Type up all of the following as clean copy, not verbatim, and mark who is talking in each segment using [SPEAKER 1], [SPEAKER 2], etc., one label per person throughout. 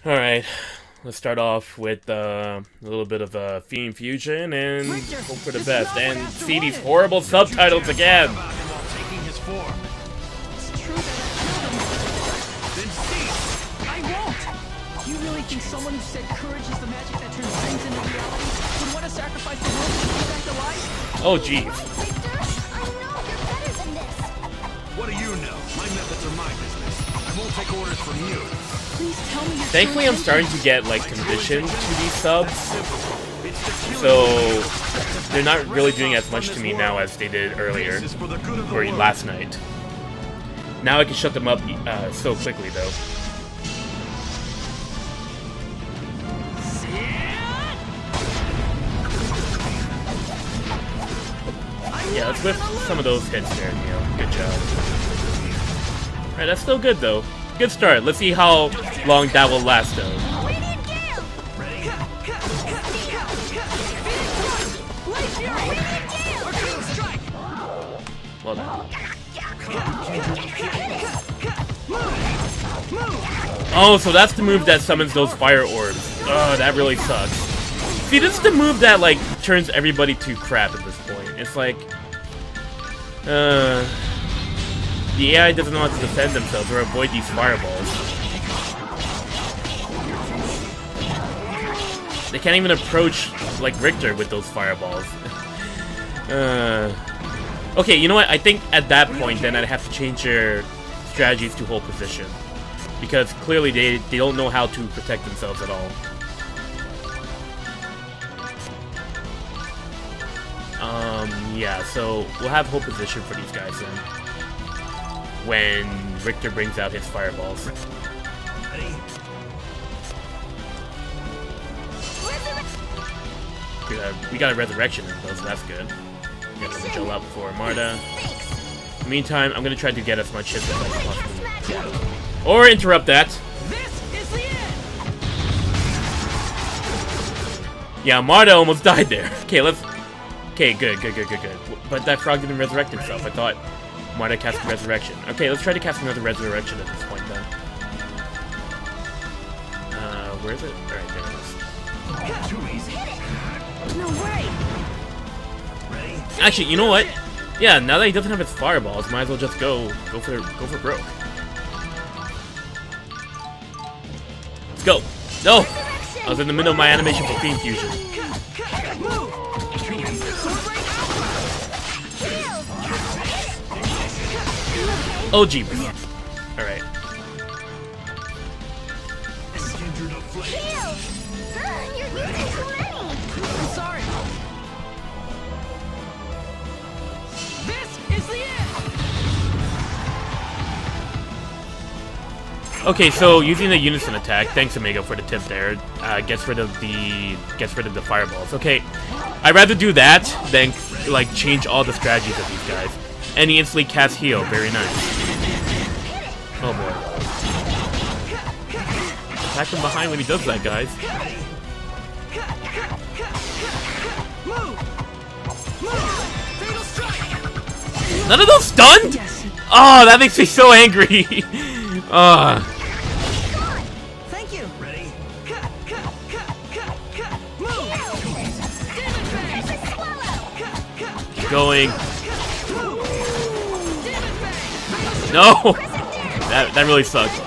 [SPEAKER 1] Alright, let's start off with a little bit of a theme fusion and hope for the best. And see these horrible subtitles again!
[SPEAKER 2] You really think someone who said courage is the magic that turns things into reality would want to sacrifice the world to be back alive?
[SPEAKER 1] Oh jeez.
[SPEAKER 3] Victor, I know you're better than this.
[SPEAKER 4] What do you know? My methods are my business. I won't take orders from you.
[SPEAKER 2] Please tell me you're
[SPEAKER 1] Thankfully I'm starting to get like conditioned to these subs, so they're not really doing as much to me now as they did earlier, or last night. Now I can shut them up so quickly though. Yeah, let's whip some of those hits there, Neil. Good job. Alright, that's still good though. Good start. Let's see how long that will last though.
[SPEAKER 3] We need Gale!
[SPEAKER 1] Well done. Oh, so that's the move that summons those fire orbs. Oh, that really sucks. See, this is the move that, like, turns everybody to crap at this point. It's like... the AI doesn't know how to defend themselves or avoid these fireballs. They can't even approach, like, Richter with those fireballs. Okay, you know what? I think at that point, then I'd have to change their strategies to hold position. Because clearly they don't know how to protect themselves at all. Yeah, so we'll have hold position for these guys then. When Richter brings out his fireballs. We got a resurrection in those, so that's good. Get some gel out before Marta. In the meantime, I'm gonna try to get as much hits as I possibly can. Or interrupt that.
[SPEAKER 2] This is the end!
[SPEAKER 1] Yeah, Marta almost died there. Okay, let's... Okay, good. But that frog didn't resurrect himself. I thought Marta cast a resurrection. Okay, let's try to cast another resurrection at this point then. Where is it? Alright, there it is.
[SPEAKER 4] Too easy.
[SPEAKER 3] No way!
[SPEAKER 1] Actually, you know what? Yeah, now that he doesn't have his fireballs, might as well just go for broke. Let's go. No! I was in the middle of my animation for Theme Fusion. Oh, jeepers. Alright.
[SPEAKER 3] Gale! You're using too many!
[SPEAKER 2] I'm sorry. This is the end!
[SPEAKER 1] Okay, so using the unison attack, thanks Omega for the tip there, gets rid of the fireballs. Okay, I'd rather do that than like change all the strategies of these guys. And he instantly casts heal, very nice. Oh boy. Attack from behind when he does that, guys. None of those stunned? Oh, that makes me so angry.
[SPEAKER 2] Thank you. Ready?
[SPEAKER 1] Keep going. No! That really sucked.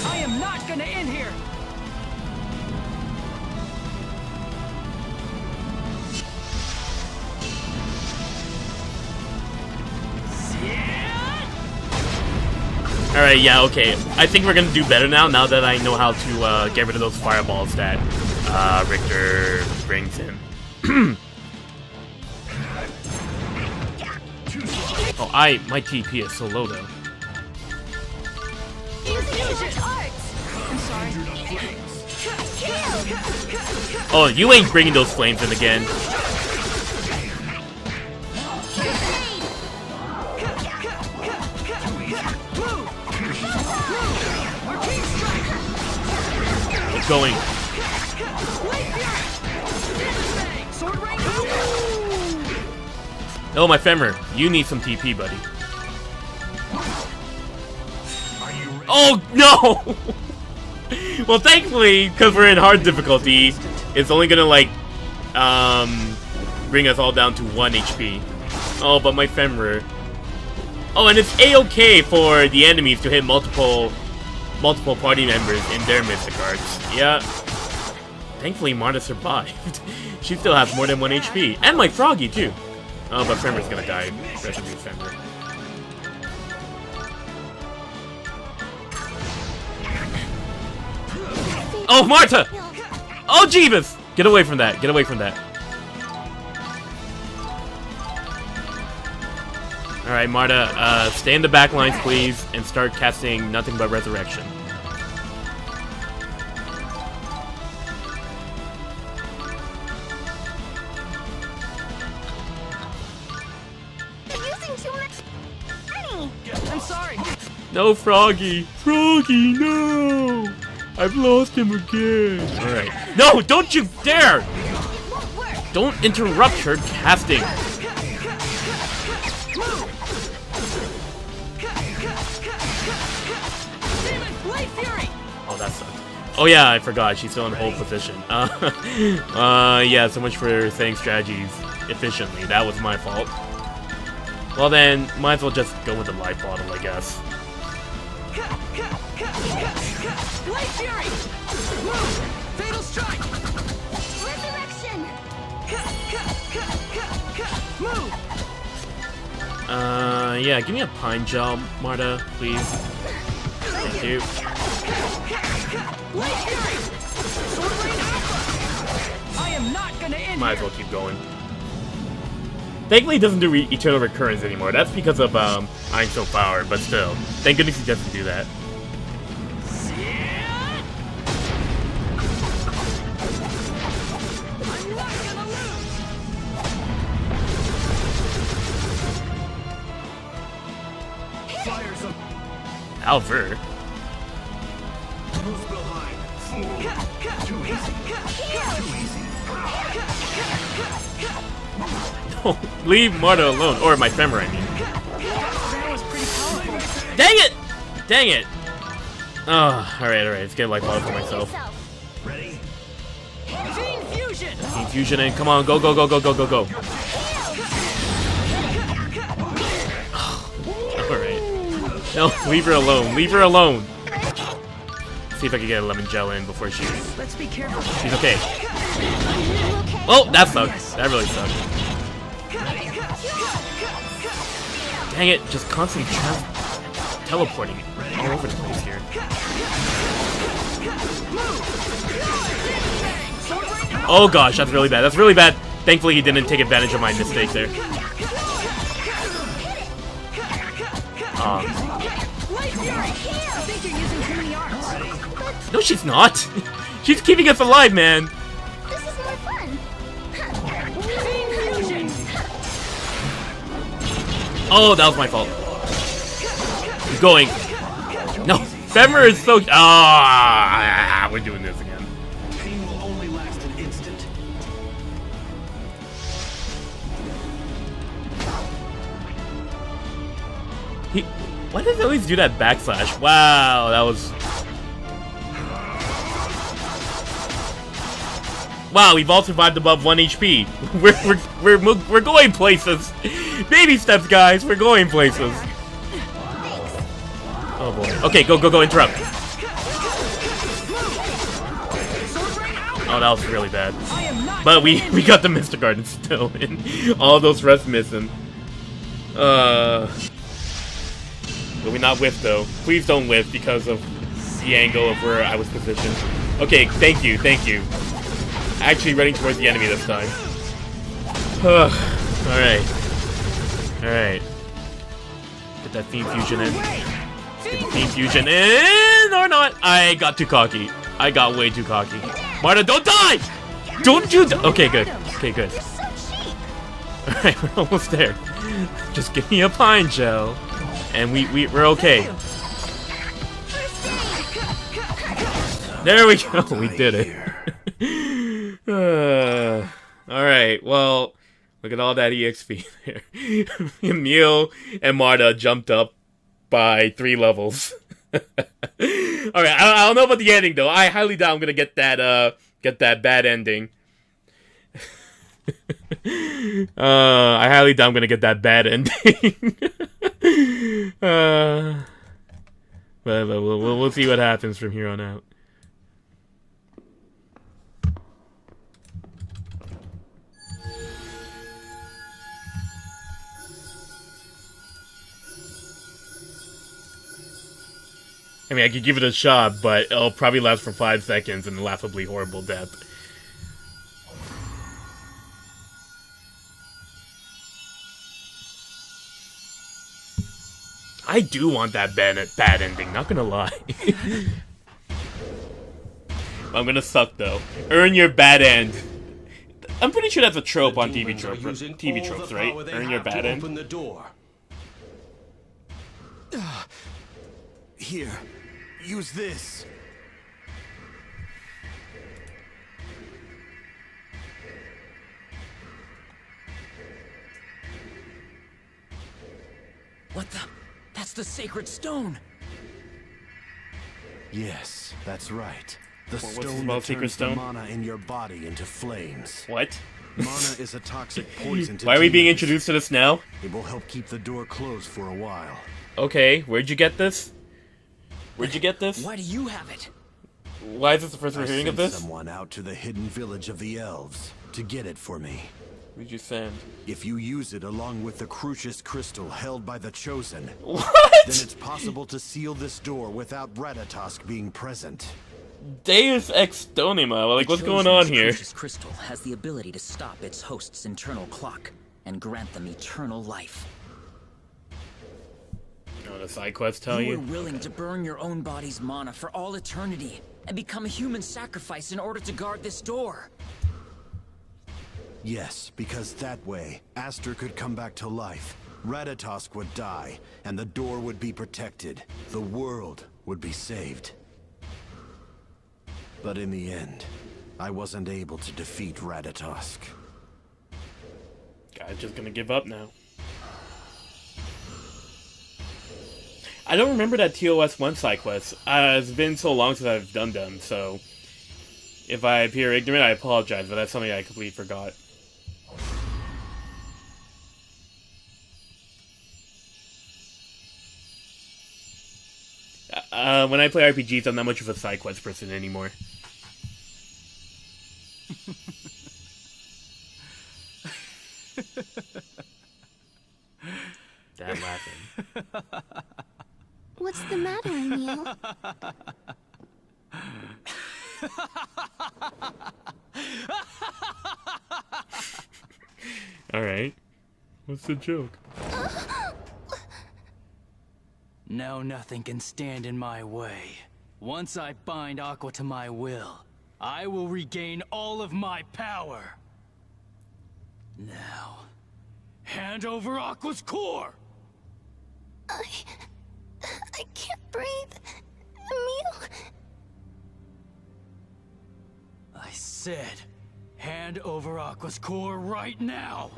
[SPEAKER 2] I am not gonna end here.
[SPEAKER 1] Alright, yeah, okay. I think we're gonna do better now that I know how to get rid of those fireballs that Richter brings in. Oh, my TP is so low though.
[SPEAKER 2] I'm sorry.
[SPEAKER 1] Oh, you ain't bringing those flames in again. Keep going. Oh, my femur. You need some TP, buddy. Oh, no! Well, thankfully, because we're in hard difficulty, it's only gonna, like, bring us all down to 1 HP. Oh, but my femur. Oh, and it's A-okay for the enemies to hit multiple party members in their Mystic Arts. Yeah. Thankfully, Marta survived. She still has more than 1 HP. And my Froggy, too. Oh, but Femur's gonna die. Rest in peace, Femur. Oh, Marta! Oh, Jeebus! Get away from that. Get away from that. Alright, Marta, stay in the back lines, please, and start casting nothing but Resurrection.
[SPEAKER 3] You're using too much money.
[SPEAKER 2] I'm sorry.
[SPEAKER 1] No, Froggy! Froggy, no! I've lost him again. Alright. No, don't you dare!
[SPEAKER 3] It won't work.
[SPEAKER 1] Don't interrupt her casting.
[SPEAKER 2] Demon, Blade Fury.
[SPEAKER 1] Oh, that sucked. Oh yeah, I forgot. She's still in hold position. Yeah, so much for saying strategies efficiently. That was my fault. Well then, might as well just go with the life bottle, I guess.
[SPEAKER 2] Blade Fury. Move. Fatal Strike.
[SPEAKER 3] Resurrection.
[SPEAKER 2] Move.
[SPEAKER 1] Yeah, give me a pine gel, Marta, please. Thank you.
[SPEAKER 2] Blade Fury. Sword Rain Alpha. I am not gonna end
[SPEAKER 1] Might as
[SPEAKER 2] here.
[SPEAKER 1] well keep going. Thankfully, it doesn't do Eternal Recurrence anymore. That's because of Iron Soul Power, but still. Thank goodness he doesn't do that.
[SPEAKER 2] I'm not gonna lose.
[SPEAKER 4] Fires up.
[SPEAKER 1] Alver.
[SPEAKER 4] Moves behind. Too easy. Too easy.
[SPEAKER 1] No, leave Marta alone. Or my femur, I mean.
[SPEAKER 2] That was pretty powerful.
[SPEAKER 1] Dang it! Dang it! Oh, alright, alright. Let's get life bottle for myself.
[SPEAKER 4] Ready?
[SPEAKER 2] Fiend Fusion.
[SPEAKER 1] Team Fusion in. Come on, go, go, go, go, go, go, go. Alright. No, leave her alone. Leave her alone. See if I can get a lemon gel in before she's
[SPEAKER 2] Let's be careful.
[SPEAKER 1] okay. Oh, that sucked. That really sucked. Dang it, just constantly teleporting all over the place here. Oh gosh, that's really bad. That's really bad. Thankfully, he didn't take advantage of my mistake there.
[SPEAKER 2] Blade Fury. I think you're using too many arms.
[SPEAKER 1] No, she's not. She's keeping us alive, man.
[SPEAKER 3] This is more fun.
[SPEAKER 2] Fiend Fusion.
[SPEAKER 1] Oh, that was my fault. Keep going. No, Femur is so. Ah, we're doing this again.
[SPEAKER 4] Pain will only last an instant.
[SPEAKER 1] Why does he always do that backslash? Wow, that was. Wow, we've all survived above 1 HP. We're going places. Baby steps, guys. We're going places. Oh boy. Okay, go, go, go. Interrupt. Oh, that was really bad.
[SPEAKER 2] I am not.
[SPEAKER 1] But we got the Mr. Garden still, and all those rests missing. Will we not whiff though? Please don't whiff because of the angle of where I was positioned. Okay, thank you, thank you. Actually running towards the enemy this time. Alright. Alright. Get that Theme Fusion in. Get the Theme Fusion in! Or not! I got too cocky. I got way too cocky. Marta, don't die! Don't you okay, good. Okay, good.
[SPEAKER 3] You're so cheap.
[SPEAKER 1] Alright, we're almost there. Just give me a pine gel. And we're okay. There we go. We did it. Alright, well, look at all that EXP there. Emil and Marta jumped up by 3 levels. Alright, I don't know about the ending though. I highly doubt I'm gonna get that bad ending. I highly doubt I'm gonna get that bad ending. But we'll see what happens from here on out. I mean, I could give it a shot, but it'll probably last for 5 seconds and laughably horrible death. I do want that bad ending, not gonna lie. I'm gonna suck, though. Earn your bad end. I'm pretty sure that's a trope on TV tropes, right? Earn your bad end.
[SPEAKER 4] Open the door. Here, use this.
[SPEAKER 2] What the? That's the sacred stone.
[SPEAKER 4] Yes, that's right. The
[SPEAKER 1] What's
[SPEAKER 4] stone
[SPEAKER 1] about
[SPEAKER 4] that
[SPEAKER 1] sacred
[SPEAKER 4] turns the
[SPEAKER 1] stone?
[SPEAKER 4] mana in your body into flames.
[SPEAKER 1] What?
[SPEAKER 4] Mana is a toxic poison to
[SPEAKER 1] Why are we being
[SPEAKER 4] demons.
[SPEAKER 1] introduced to this now?
[SPEAKER 4] It will help keep the door closed for a while.
[SPEAKER 1] Okay, where'd you get this? Where'd you get this?
[SPEAKER 2] Why do you have it?
[SPEAKER 1] Why is this the first we're
[SPEAKER 4] I
[SPEAKER 1] hearing of
[SPEAKER 4] sent
[SPEAKER 1] this?
[SPEAKER 4] someone out to the hidden village of the elves to get it for me.
[SPEAKER 1] Who'd you send?
[SPEAKER 4] If you use it along with the Crucius crystal held by the Chosen,
[SPEAKER 1] What?
[SPEAKER 4] then it's possible to seal this door without Ratatosk being present.
[SPEAKER 1] Deus Ex Donima. Like, what's going
[SPEAKER 2] Chosen's
[SPEAKER 1] on here?
[SPEAKER 2] Crucius crystal has the ability to stop its host's internal clock and grant them eternal life.
[SPEAKER 1] Oh, the side quests tell
[SPEAKER 2] You
[SPEAKER 1] you?
[SPEAKER 2] were willing to burn your own body's mana for all eternity and become a human sacrifice in order to guard this door.
[SPEAKER 4] Yes, because that way, Aster could come back to life, Ratatosk would die, and the door would be protected. The world would be saved. But in the end, I wasn't able to defeat Ratatosk.
[SPEAKER 1] Guy's just gonna give up now. I don't remember that TOS 1 side quest. It's been so long since I've done them, so if I appear ignorant, I apologize, but that's something I completely forgot. When I play RPGs, I'm not much of a side quest person anymore. Dad laughing.
[SPEAKER 3] What's the matter, Emil?
[SPEAKER 1] Alright. What's the joke?
[SPEAKER 2] Now nothing can stand in my way. Once I bind Aqua to my will, I will regain all of my power. Now, hand over Aqua's core!
[SPEAKER 3] I can't breathe. Emil?
[SPEAKER 2] I said, hand over Aqua's core right now!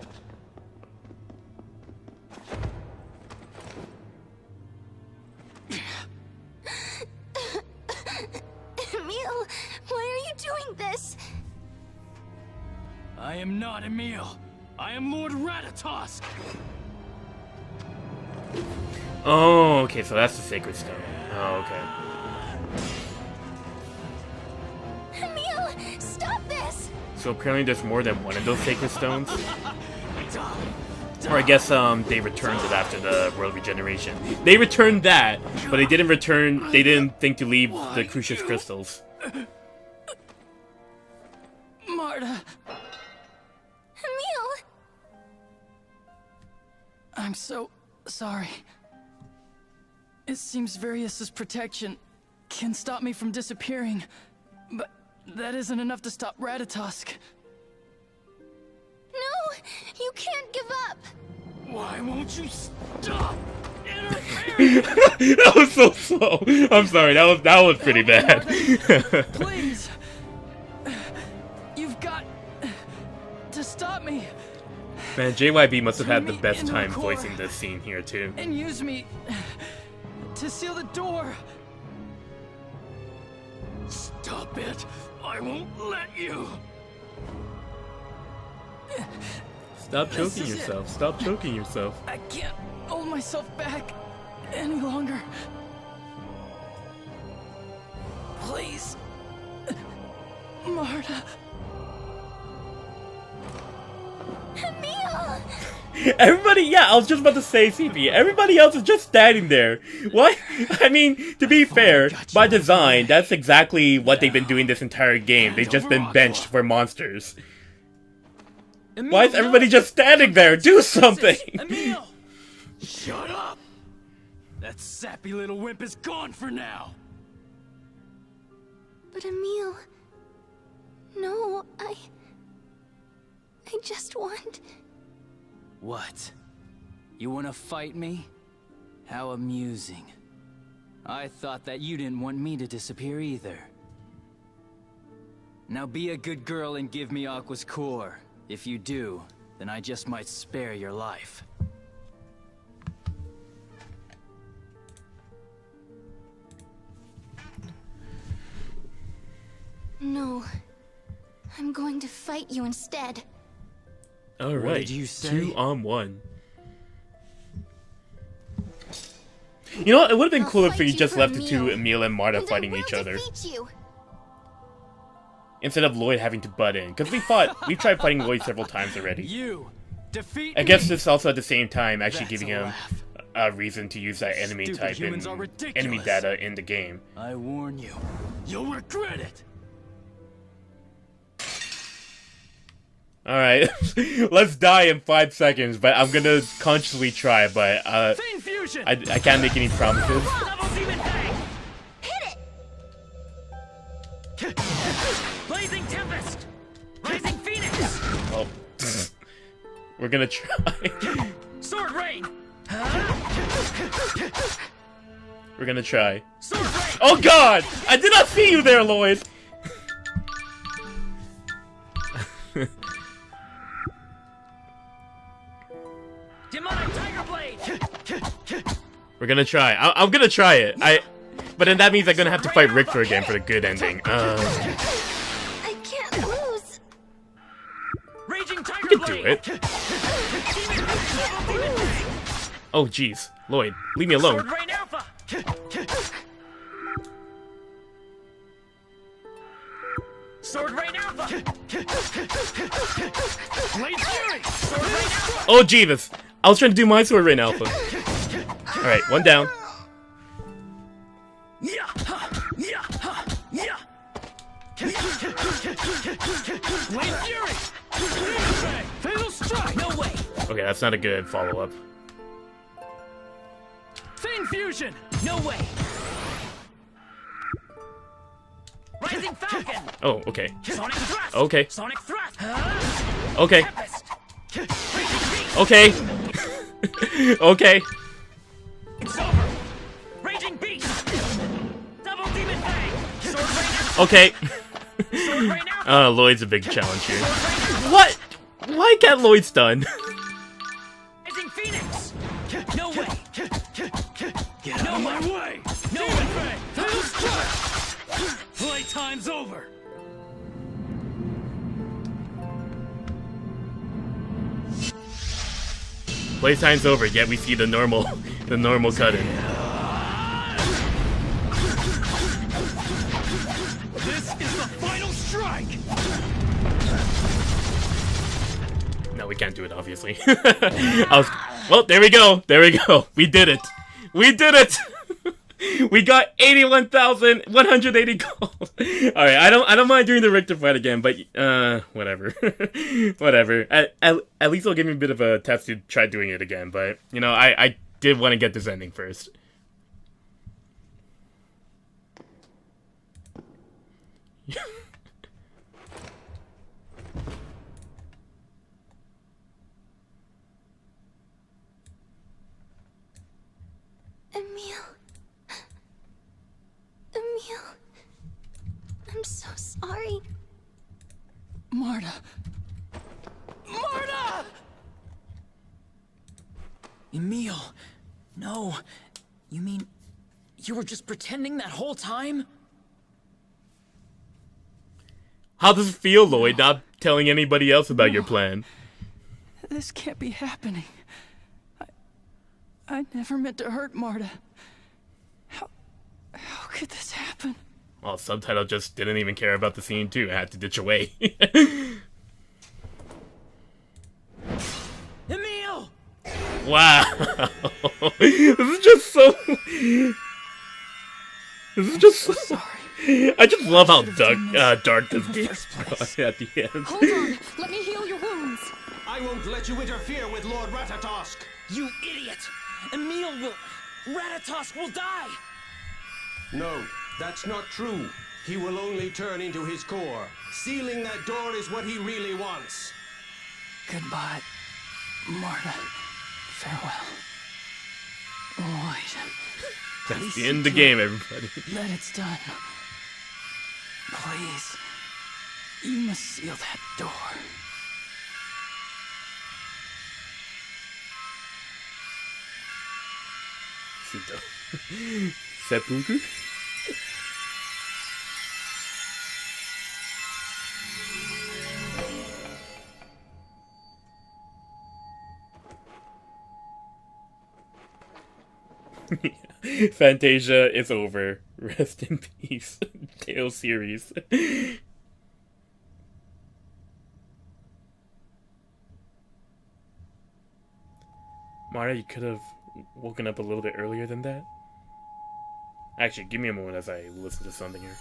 [SPEAKER 3] Emil, why are you doing this?
[SPEAKER 2] I am not Emil. I am Lord Ratatosk!
[SPEAKER 1] Oh, okay, so that's the Sacred Stone. Oh, okay.
[SPEAKER 3] Emil, stop this!
[SPEAKER 1] So apparently there's more than one of those Sacred Stones? Or I guess they returned it after the World Regeneration. They returned that, but they didn't think to leave the Crucius Crystals.
[SPEAKER 2] Marta,
[SPEAKER 3] Emil!
[SPEAKER 2] I'm so sorry. It seems Various' protection can stop me from disappearing, but that isn't enough to stop Ratatosk.
[SPEAKER 3] No, you can't give up.
[SPEAKER 2] Why won't you stop interfering?
[SPEAKER 1] That was so slow. I'm sorry, that was pretty bad.
[SPEAKER 2] Please! You've got to stop me
[SPEAKER 1] Man, JYB must have had the best time voicing this scene here too.
[SPEAKER 2] and use me to seal the door Stop it! I won't let you!
[SPEAKER 1] Stop choking yourself. Stop choking yourself.
[SPEAKER 2] I can't hold myself back any longer. Please. Marta.
[SPEAKER 3] Emil!
[SPEAKER 1] Everybody, yeah, I was just about to say, CP. Everybody else is just standing there. What? I mean, to be fair, by design, that's exactly what they've been doing this entire game. They've just been benched for monsters. Why is everybody just standing there? Do something!
[SPEAKER 2] Emil! Shut up! That sappy little wimp is gone for now!
[SPEAKER 3] But Emil... No, I just want...
[SPEAKER 2] What? You wanna fight me? How amusing. I thought that you didn't want me to disappear either. Now be a good girl and give me Aqua's core. If you do, then I just might spare your life.
[SPEAKER 3] No. I'm going to fight you instead.
[SPEAKER 1] Alright,
[SPEAKER 2] What did you say?
[SPEAKER 1] 2 on 1. You know what? It would have been
[SPEAKER 3] I'll
[SPEAKER 1] cooler if
[SPEAKER 3] fight
[SPEAKER 1] we
[SPEAKER 3] you
[SPEAKER 1] just
[SPEAKER 3] for
[SPEAKER 1] left it to
[SPEAKER 3] Emil.
[SPEAKER 1] Emil and Marta
[SPEAKER 3] And I
[SPEAKER 1] fighting
[SPEAKER 3] will
[SPEAKER 1] each other.
[SPEAKER 3] defeat you.
[SPEAKER 1] Instead of Lloyd having to butt in. Because we've tried fighting Lloyd several times already.
[SPEAKER 2] You defeat
[SPEAKER 1] I guess
[SPEAKER 2] me.
[SPEAKER 1] this also at the same time actually
[SPEAKER 2] That's
[SPEAKER 1] giving
[SPEAKER 2] a
[SPEAKER 1] him
[SPEAKER 2] laugh.
[SPEAKER 1] a reason to use that enemy
[SPEAKER 2] Stupid
[SPEAKER 1] type
[SPEAKER 2] humans
[SPEAKER 1] in
[SPEAKER 2] are ridiculous.
[SPEAKER 1] enemy data in the game.
[SPEAKER 2] I warn you, you'll regret it.
[SPEAKER 1] Alright, let's die in 5 seconds, but I'm gonna consciously try, but
[SPEAKER 2] Fang fusion.
[SPEAKER 1] I can't make any promises.
[SPEAKER 2] Double demon bang.
[SPEAKER 3] Hit it!
[SPEAKER 2] Blazing tempest. Rising phoenix.
[SPEAKER 1] Oh, we're gonna try.
[SPEAKER 2] Sword rain.
[SPEAKER 1] We're gonna try.
[SPEAKER 2] Sword rain.
[SPEAKER 1] Oh god! I did not see you there, Lloyd!
[SPEAKER 2] Demonic tiger blade.
[SPEAKER 1] We're gonna try. I'm gonna try it. But then that means I'm gonna have to fight Richter again for the good ending.
[SPEAKER 3] I can't lose.
[SPEAKER 2] Raging tiger
[SPEAKER 1] You can
[SPEAKER 2] blade.
[SPEAKER 1] do it. Oh jeez, Lloyd, leave me alone.
[SPEAKER 2] Sword rain alpha. Sword rain alpha. Blade fury. Sword rain alpha.
[SPEAKER 1] Oh Jesus! I was trying to do my sword right now. Alright, one down.
[SPEAKER 2] Yeah. Yeah. Yeah. Blade fury. Fatal strike. No way.
[SPEAKER 1] Okay, that's not a good follow-up.
[SPEAKER 2] Fang fusion. No way. Rising falcon.
[SPEAKER 1] Oh, okay.
[SPEAKER 2] Sonic thrust.
[SPEAKER 1] Okay.
[SPEAKER 2] Sonic thrust.
[SPEAKER 1] Okay.
[SPEAKER 2] Tempest.
[SPEAKER 1] Okay. Okay.
[SPEAKER 2] It's over. Raging beast. Double demon fang. Sword rain alpha.
[SPEAKER 1] Okay.
[SPEAKER 2] Sword rain alpha.
[SPEAKER 1] Lloyd's a big challenge here.
[SPEAKER 2] Sword rain alpha.
[SPEAKER 1] What? Why can't Lloyd stun?
[SPEAKER 2] Rising phoenix. No way. Get out of my way. No way. Fatal strike. Playtime's over.
[SPEAKER 1] Playtime's over, yet we see the normal cut-in.
[SPEAKER 2] This is the final strike.
[SPEAKER 1] No, we can't do it, obviously. Well, there we go. There we go. We did it. We did it. We got 81,180 gold. All right, I don't mind doing the Richter fight again, but whatever, whatever. At least it'll give me a bit of a test to try doing it again. But you know, I did want to get this ending first.
[SPEAKER 3] Emil. Emil. I'm so sorry.
[SPEAKER 2] Marta. Marta! Emil. No. You mean you were just pretending that whole time?
[SPEAKER 1] How does it feel, Lloyd, not telling anybody else about your plan?
[SPEAKER 2] This can't be happening. I never meant to hurt Marta. How could this happen?
[SPEAKER 1] Well, subtitle just didn't even care about the scene too. I had to ditch away.
[SPEAKER 2] Emil!
[SPEAKER 1] Wow. This is just so... This is just so...
[SPEAKER 2] Sorry.
[SPEAKER 1] I just love how dark this game
[SPEAKER 2] first
[SPEAKER 1] at the end.
[SPEAKER 3] Hold on, let me heal your wounds.
[SPEAKER 5] I won't let you interfere with Lord Ratatosk.
[SPEAKER 2] You idiot! Emil will... Ratatosk will die!
[SPEAKER 5] No, that's not true. He will only turn into his core. Sealing that door is what he really wants.
[SPEAKER 2] Goodbye, Marta. Farewell. Lloyd.
[SPEAKER 1] That's the end of the game, everybody.
[SPEAKER 2] That it's done. Please. You must seal that door.
[SPEAKER 1] Seppuku? Fantasia is over. Rest in peace. Tales series. Mara, you could have woken up a little bit earlier than that. Actually, give me a moment as I listen to something here.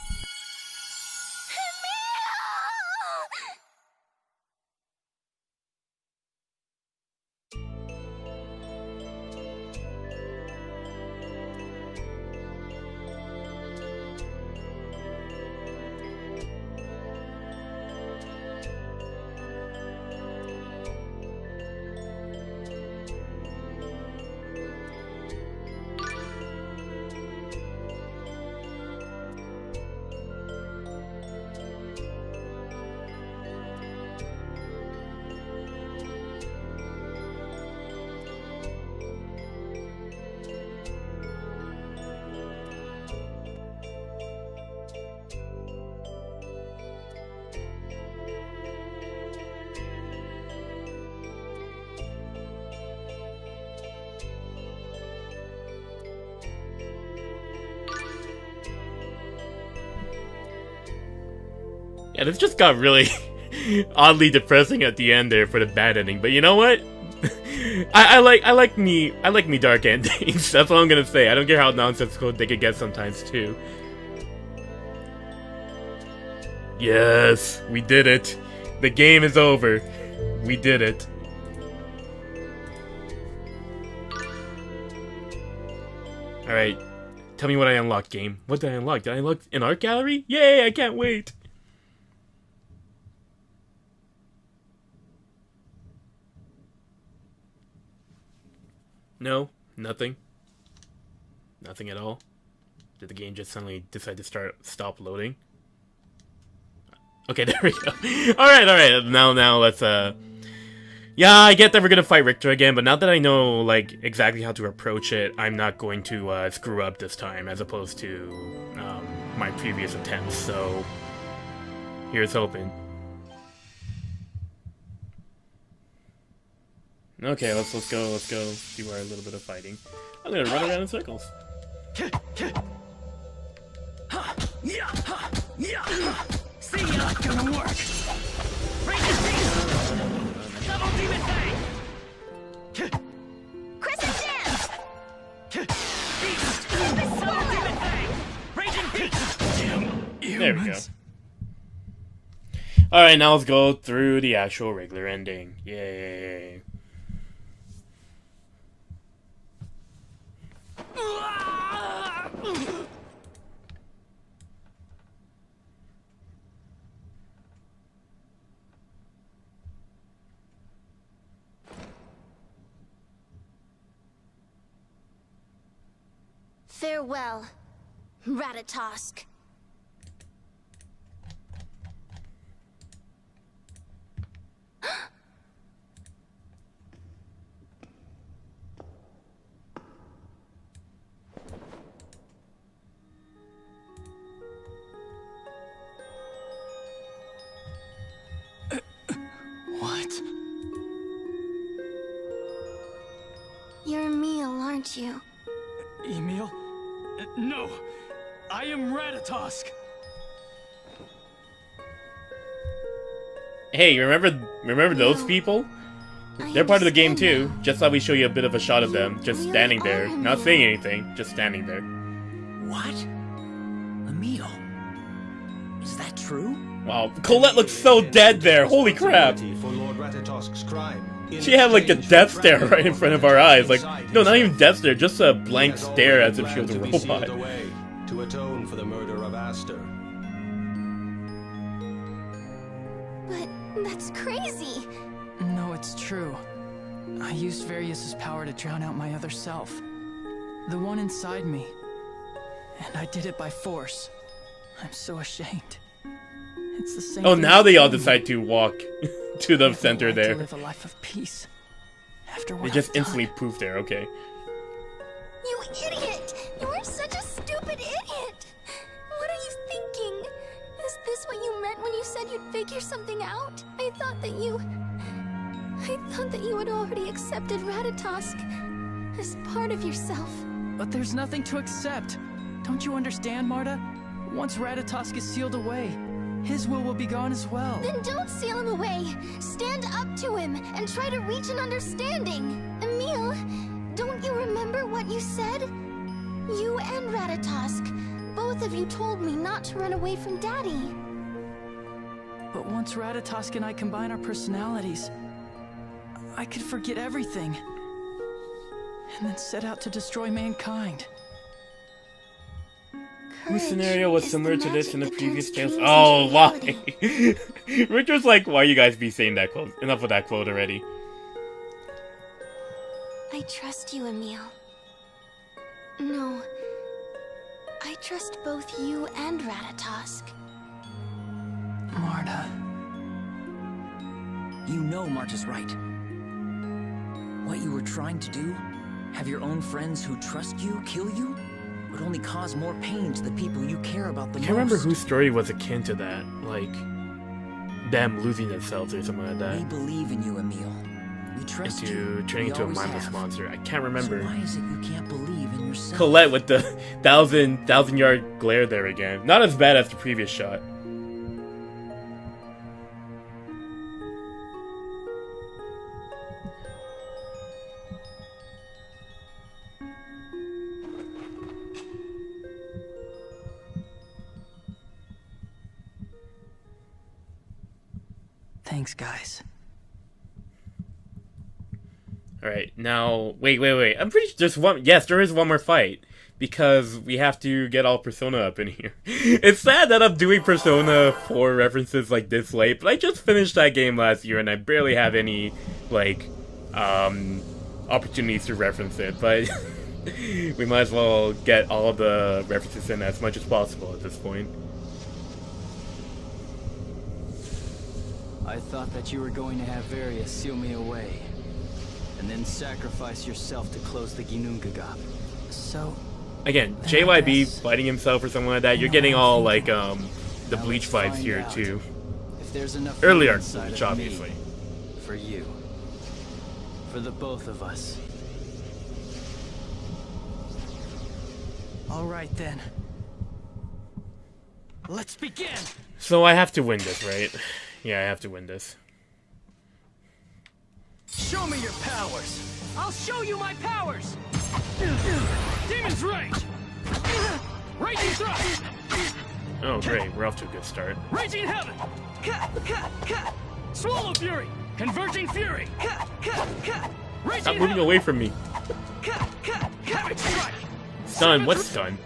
[SPEAKER 1] Yeah, this just got really oddly depressing at the end there for the bad ending. But you know what? I like me dark endings. That's all I'm gonna say. I don't care how nonsensical they could get sometimes too. Yes, we did it. The game is over. We did it. Alright. Tell me what I unlocked, game. What did I unlock? Did I unlock an art gallery? Yay, I can't wait. No, nothing. Nothing at all. Did the game just suddenly decide to stop loading? Okay, there we go. Alright. Now let's, yeah, I get that we're gonna fight Richter again, but now that I know, like, exactly how to approach it, I'm not going to, screw up this time, as opposed to, my previous attempts, so... Here's hoping. Okay, let's go do our little bit of fighting. I'm gonna run around in circles.
[SPEAKER 2] See, not gonna work. Double demon bang.
[SPEAKER 3] Crescent dance!
[SPEAKER 2] Double demon bang. Raging beast.
[SPEAKER 1] There we go. Alright, now let's go through the actual regular ending. Yay.
[SPEAKER 3] Farewell, Ratatosk.
[SPEAKER 2] No, I am Ratatosk.
[SPEAKER 1] Hey, remember those people? They're part of the game too. Just thought we'd show you a bit of a shot of them, just standing there, not saying anything, just standing there.
[SPEAKER 6] What? Emil? Is that true?
[SPEAKER 1] Wow, Colette looks so dead there. Holy crap!
[SPEAKER 5] For Lord Ratatosk's crime.
[SPEAKER 1] She had like a death stare right in front of our eyes. Like, no, not even death stare, just a blank stare as if she was a robot.
[SPEAKER 5] To atone for the murder of Aster.
[SPEAKER 3] But that's crazy.
[SPEAKER 2] No, it's true. I used Various' power to drown out my other self. The one inside me. And I did it by force. I'm so ashamed. It's the same.
[SPEAKER 1] Oh,
[SPEAKER 2] thing
[SPEAKER 1] now they all
[SPEAKER 2] as me.
[SPEAKER 1] decide to walk to the
[SPEAKER 2] Never
[SPEAKER 1] center
[SPEAKER 2] wanted
[SPEAKER 1] there.
[SPEAKER 2] To live a life of peace. After what
[SPEAKER 1] They just
[SPEAKER 2] I've done.
[SPEAKER 1] instantly poof there, okay.
[SPEAKER 3] You idiot! You are such a stupid idiot! What are you thinking? Is this what you meant when you said you'd figure something out? I thought that you had already accepted Ratatosk as part of yourself.
[SPEAKER 2] But there's nothing to accept. Don't you understand, Marta? Once Ratatosk is sealed away, his will be gone as well.
[SPEAKER 3] Then don't seal him away. Stand up to him and try to reach an understanding. Emil, don't you remember what you said? You and Ratatosk, both of you told me not to run away from Daddy.
[SPEAKER 2] But once Ratatosk and I combine our personalities, I could forget everything. And then set out to destroy mankind.
[SPEAKER 1] Whose scenario was similar to this in the previous Tales?
[SPEAKER 3] dreams
[SPEAKER 1] Oh,
[SPEAKER 3] into
[SPEAKER 1] why?
[SPEAKER 3] reality.
[SPEAKER 1] Richard's like, why you guys be saying that quote? Enough with that quote already.
[SPEAKER 3] I trust you, Emil. No. I trust both you and Ratatosk.
[SPEAKER 2] Marta.
[SPEAKER 6] You know Marta's right. What you were trying to do, have your own friends who trust you kill you, would only cause more pain to the people you care about the most.
[SPEAKER 1] I can't remember whose story was akin to that. Like, them losing themselves or something like that.
[SPEAKER 6] We believe in you, Emil. We trust you.
[SPEAKER 1] Into turning
[SPEAKER 6] We
[SPEAKER 1] into a
[SPEAKER 6] always
[SPEAKER 1] mindless
[SPEAKER 6] have.
[SPEAKER 1] monster. I can't remember.
[SPEAKER 6] So why is it you can't believe in yourself?
[SPEAKER 1] Colette with the thousand yard glare there again. Not as bad as the previous shot.
[SPEAKER 2] Thanks, guys.
[SPEAKER 1] Alright, now, wait. I'm pretty sure there's one, yes, there is one more fight. Because we have to get all Persona up in here. It's sad that I'm doing Persona 4 references like this late, but I just finished that game last year and I barely have any, like, opportunities to reference it, but we might as well get all the references in as much as possible at this point.
[SPEAKER 2] I thought that you were going to have Various seal me away, and then sacrifice yourself to close the Ginnungagap. So,
[SPEAKER 1] Again,
[SPEAKER 2] then I
[SPEAKER 1] JYB
[SPEAKER 2] guess-
[SPEAKER 1] fighting himself or something like that, you're getting all, like, the
[SPEAKER 2] Now
[SPEAKER 1] Bleach
[SPEAKER 2] let's
[SPEAKER 1] vibes here,
[SPEAKER 2] find out
[SPEAKER 1] too.
[SPEAKER 2] if there's enough
[SPEAKER 1] Early
[SPEAKER 2] room
[SPEAKER 1] art
[SPEAKER 2] inside
[SPEAKER 1] Bleach,
[SPEAKER 2] of
[SPEAKER 1] obviously.
[SPEAKER 2] me for you, for the both of us. All right then. Let's begin.
[SPEAKER 1] So I have to win this, right? Yeah, I have to win this.
[SPEAKER 2] Show me your powers. I'll show you my powers. Demon's Rage. Raging Thrust.
[SPEAKER 1] Oh, great, we're off to a good start.
[SPEAKER 2] Raging Heaven. Swallow Fury. Converging Fury. Raging
[SPEAKER 1] Stop moving
[SPEAKER 2] Heaven.
[SPEAKER 1] away from me.
[SPEAKER 2] Havoc Strike.
[SPEAKER 1] Stun, what's stun?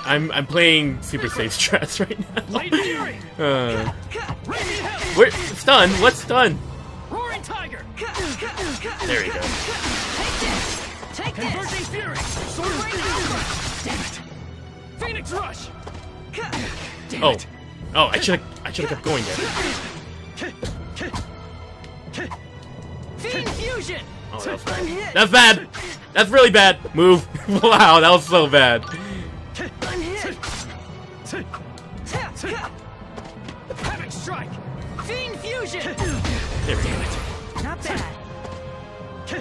[SPEAKER 1] I'm playing Super Safe Strats right now.
[SPEAKER 2] Blade Fury. Raging Heaven.
[SPEAKER 1] Where stun? What's stun?
[SPEAKER 2] Roaring Tiger.
[SPEAKER 1] There we go.
[SPEAKER 2] Take this. Converging Fury. Sword Rain Alpha. Damn it. Phoenix Rush. Damn
[SPEAKER 1] Oh,
[SPEAKER 2] it.
[SPEAKER 1] oh, I should have kept going there.
[SPEAKER 2] Fiend Fusion.
[SPEAKER 1] Oh, that was bad. That's bad. That's really bad. Move. Wow, that was so bad.
[SPEAKER 2] I'm hit. Havoc Strike. Fiend Fusion.
[SPEAKER 1] There we go.
[SPEAKER 2] Not bad. Damn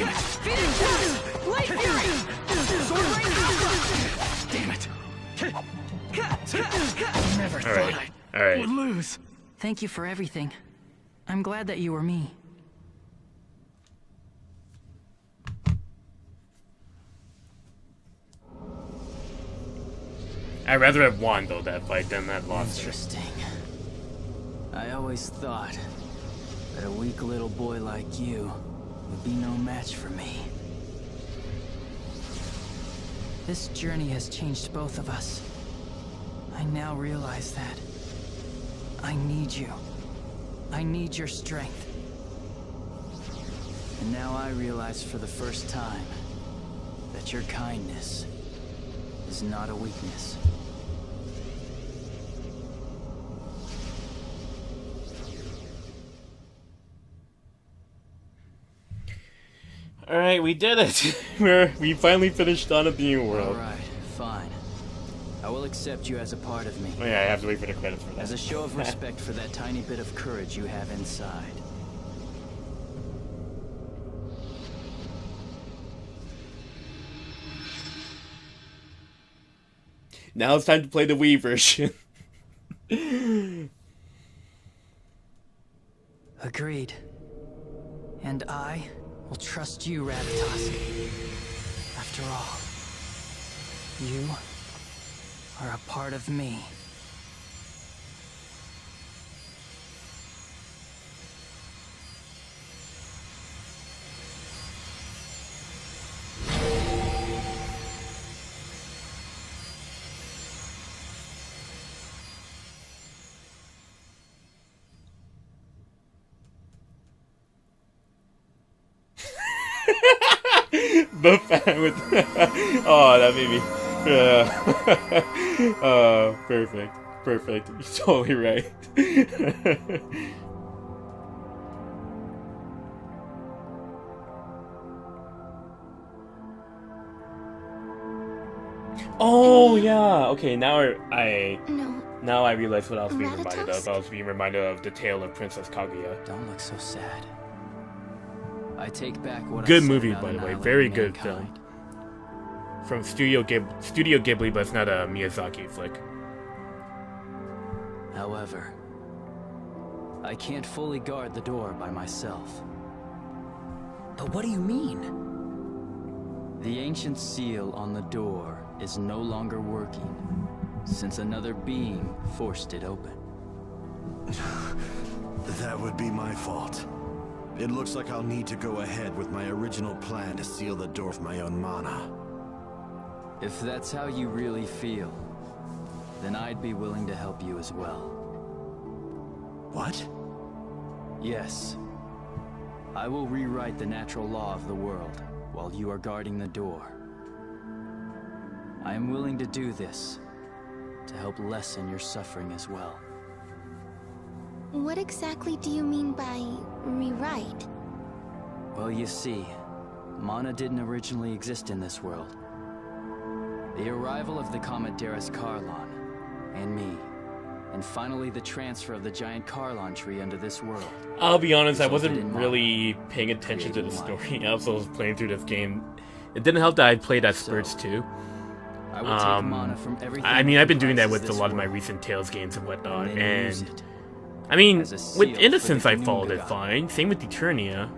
[SPEAKER 2] it. Phoenix Rush.
[SPEAKER 1] Alright.
[SPEAKER 2] thought I
[SPEAKER 1] Alright.
[SPEAKER 2] would lose. Thank you for everything. I'm glad that you were me.
[SPEAKER 1] I'd rather have won, though, that fight than that lost.
[SPEAKER 2] Interesting. I always thought that a weak little boy like you would be no match for me. This journey has changed both of us. I now realize that I need you. I need your strength. And now I realize for the first time that your kindness is not a weakness.
[SPEAKER 1] Alright, we did it! We finally finished Dawn of the New World.
[SPEAKER 2] Alright, fine. I will accept you as a part of me.
[SPEAKER 1] Oh yeah, I have to wait for the credits for that.
[SPEAKER 2] As a show of respect for that tiny bit of courage you have inside.
[SPEAKER 1] Now it's time to play the Wii version.
[SPEAKER 2] Agreed. And I will trust you, Ratatosk. After all, you are a part of me.
[SPEAKER 1] The fan with oh, that made me oh, perfect. Perfect. You're totally right. Oh yeah. Okay, now now I realize what I was being reminded of. I was being reminded of the tale of Princess Kaguya.
[SPEAKER 2] Don't look so sad. I take back what
[SPEAKER 1] Good
[SPEAKER 2] I said
[SPEAKER 1] movie,
[SPEAKER 2] about
[SPEAKER 1] by the way.
[SPEAKER 2] annihilating
[SPEAKER 1] Very good
[SPEAKER 2] mankind.
[SPEAKER 1] film. From Studio Ghibli, but it's not a Miyazaki flick.
[SPEAKER 2] However, I can't fully guard the door by myself.
[SPEAKER 6] But what do you mean?
[SPEAKER 2] The ancient seal on the door is no longer working, since another being forced it open.
[SPEAKER 4] That would be my fault. It looks like I'll need to go ahead with my original plan to seal the door with my own mana.
[SPEAKER 2] If that's how you really feel, then I'd be willing to help you as well.
[SPEAKER 4] What?
[SPEAKER 2] Yes. I will rewrite the natural law of the world while you are guarding the door. I am willing to do this to help lessen your suffering as well.
[SPEAKER 3] What exactly do you mean by rewrite?
[SPEAKER 2] Well, you see, mana didn't originally exist in this world. The arrival of the comet Darius Carlon, and me, and finally the transfer of the giant Carlon tree under this world.
[SPEAKER 1] I'll be honest, I
[SPEAKER 2] resulted
[SPEAKER 1] wasn't
[SPEAKER 2] in
[SPEAKER 1] really
[SPEAKER 2] mana,
[SPEAKER 1] paying attention to the
[SPEAKER 2] creating life.
[SPEAKER 1] story. I also was playing through this game. It didn't help that I played as Spurts too.
[SPEAKER 2] I will take mana from everything
[SPEAKER 1] I mean, I've been doing that
[SPEAKER 2] comprises
[SPEAKER 1] with a
[SPEAKER 2] this
[SPEAKER 1] lot of my
[SPEAKER 2] world,
[SPEAKER 1] recent Tales games and whatnot,
[SPEAKER 2] and then use
[SPEAKER 1] and
[SPEAKER 2] it.
[SPEAKER 1] I mean,
[SPEAKER 2] as a seal
[SPEAKER 1] with
[SPEAKER 2] for
[SPEAKER 1] Innocence
[SPEAKER 2] the
[SPEAKER 1] I followed it
[SPEAKER 2] Ginunga.
[SPEAKER 1] fine. Same with Eternia.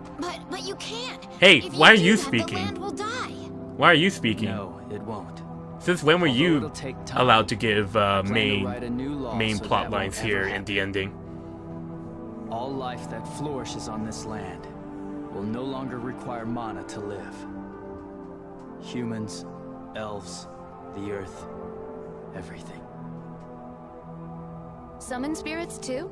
[SPEAKER 3] But you can't.
[SPEAKER 1] Hey,
[SPEAKER 3] If
[SPEAKER 1] why are
[SPEAKER 3] do
[SPEAKER 1] you
[SPEAKER 3] that,
[SPEAKER 1] speaking?
[SPEAKER 3] The land will die.
[SPEAKER 1] Why are you speaking?
[SPEAKER 2] No, it won't.
[SPEAKER 1] Since when were
[SPEAKER 2] Although
[SPEAKER 1] you
[SPEAKER 2] it'll take time,
[SPEAKER 1] allowed to give
[SPEAKER 2] I plan to
[SPEAKER 1] main
[SPEAKER 2] write a new law so
[SPEAKER 1] plot
[SPEAKER 2] that
[SPEAKER 1] lines
[SPEAKER 2] won't
[SPEAKER 1] here
[SPEAKER 2] ever
[SPEAKER 1] in the
[SPEAKER 2] happen.
[SPEAKER 1] ending?
[SPEAKER 2] All life that flourishes on this land will no longer require mana to live. Humans, elves, the earth, everything.
[SPEAKER 3] Summon spirits too?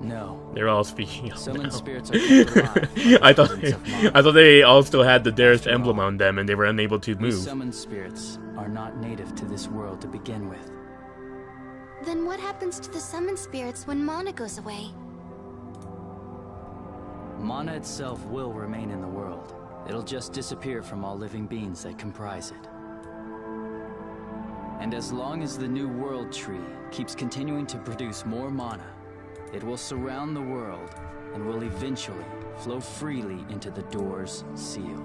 [SPEAKER 2] No.
[SPEAKER 1] They're all speaking up
[SPEAKER 2] Summon
[SPEAKER 1] now.
[SPEAKER 2] spirits are kept alive by
[SPEAKER 1] I thought
[SPEAKER 2] presence of mana.
[SPEAKER 1] I thought they all still had the Darius
[SPEAKER 2] After
[SPEAKER 1] emblem
[SPEAKER 2] all,
[SPEAKER 1] on them and they were unable to
[SPEAKER 2] These
[SPEAKER 1] move.
[SPEAKER 2] summoned spirits are not native to this world to begin with.
[SPEAKER 3] Then what happens to the summoned spirits when mana goes away?
[SPEAKER 2] Mana itself will remain in the world. It'll just disappear from all living beings that comprise it. And as long as the new world tree keeps continuing to produce more mana, it will surround the world and will eventually flow freely into the door's seal.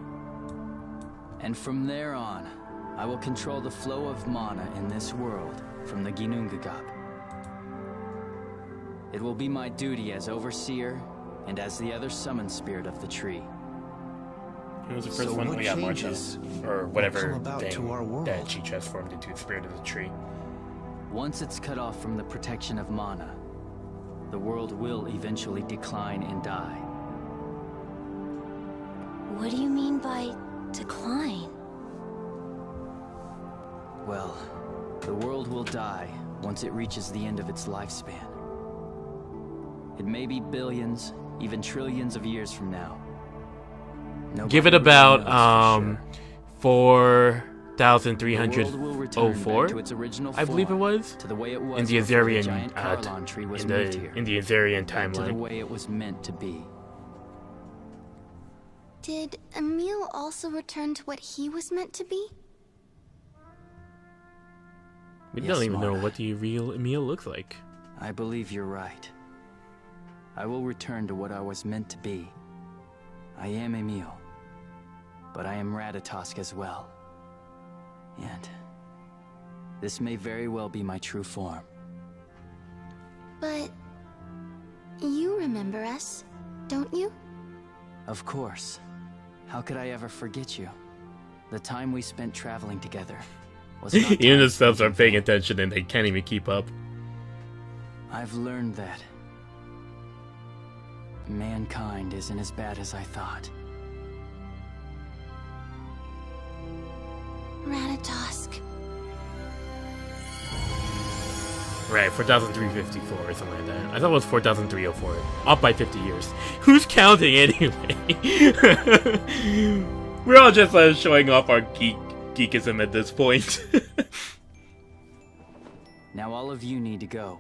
[SPEAKER 2] And from there on, I will control the flow of mana in this world from the Ginnungagap. It will be my duty as overseer and as the other summon spirit of the tree.
[SPEAKER 1] It was the first
[SPEAKER 4] So
[SPEAKER 1] one.
[SPEAKER 4] what
[SPEAKER 1] Oh yeah,
[SPEAKER 4] changes
[SPEAKER 1] Martha, or
[SPEAKER 4] will
[SPEAKER 1] whatever
[SPEAKER 4] come about
[SPEAKER 1] thing
[SPEAKER 4] to our world?
[SPEAKER 1] that she transformed into the spirit of the tree.
[SPEAKER 2] Once it's cut off from the protection of mana, the world will eventually decline and die.
[SPEAKER 3] What do you mean by decline?
[SPEAKER 2] Well, the world will die once it reaches the end of its lifespan. It may be billions, even trillions of years from now.
[SPEAKER 1] Give it
[SPEAKER 2] Nobody really
[SPEAKER 1] about
[SPEAKER 2] knows for sure. The world will return back
[SPEAKER 1] 4304,
[SPEAKER 2] to its original
[SPEAKER 1] I believe it
[SPEAKER 2] form,
[SPEAKER 1] was,
[SPEAKER 2] to the way it was
[SPEAKER 1] in the
[SPEAKER 2] before
[SPEAKER 1] Azarian
[SPEAKER 2] giant Carlon tree was
[SPEAKER 1] in
[SPEAKER 2] moved
[SPEAKER 1] the
[SPEAKER 2] here,
[SPEAKER 1] Azarian
[SPEAKER 2] back to the
[SPEAKER 1] timeline.
[SPEAKER 2] way it was meant to be.
[SPEAKER 3] Did Emil also return to what he was meant to be?
[SPEAKER 1] We
[SPEAKER 2] Yes,
[SPEAKER 1] don't even know
[SPEAKER 2] Mara.
[SPEAKER 1] what the real Emil looks like.
[SPEAKER 2] I believe you're right. I will return to what I was meant to be. I am Emil, but I am Ratatosk as well. And this may very well be my true form.
[SPEAKER 3] But you remember us, don't you?
[SPEAKER 2] Of course. How could I ever forget you? The time we spent traveling together was not
[SPEAKER 1] Even
[SPEAKER 2] time
[SPEAKER 1] the subs
[SPEAKER 2] spent
[SPEAKER 1] are
[SPEAKER 2] in
[SPEAKER 1] paying
[SPEAKER 2] vain.
[SPEAKER 1] attention and they can't even keep up.
[SPEAKER 2] I've learned that mankind isn't as bad as I thought.
[SPEAKER 3] Ratatosk.
[SPEAKER 1] Right, 4,354 or something like that. I thought it was 4,304. Off by 50 years. Who's counting anyway? We're all just showing off our geekism at this point.
[SPEAKER 2] Now all of you need to go.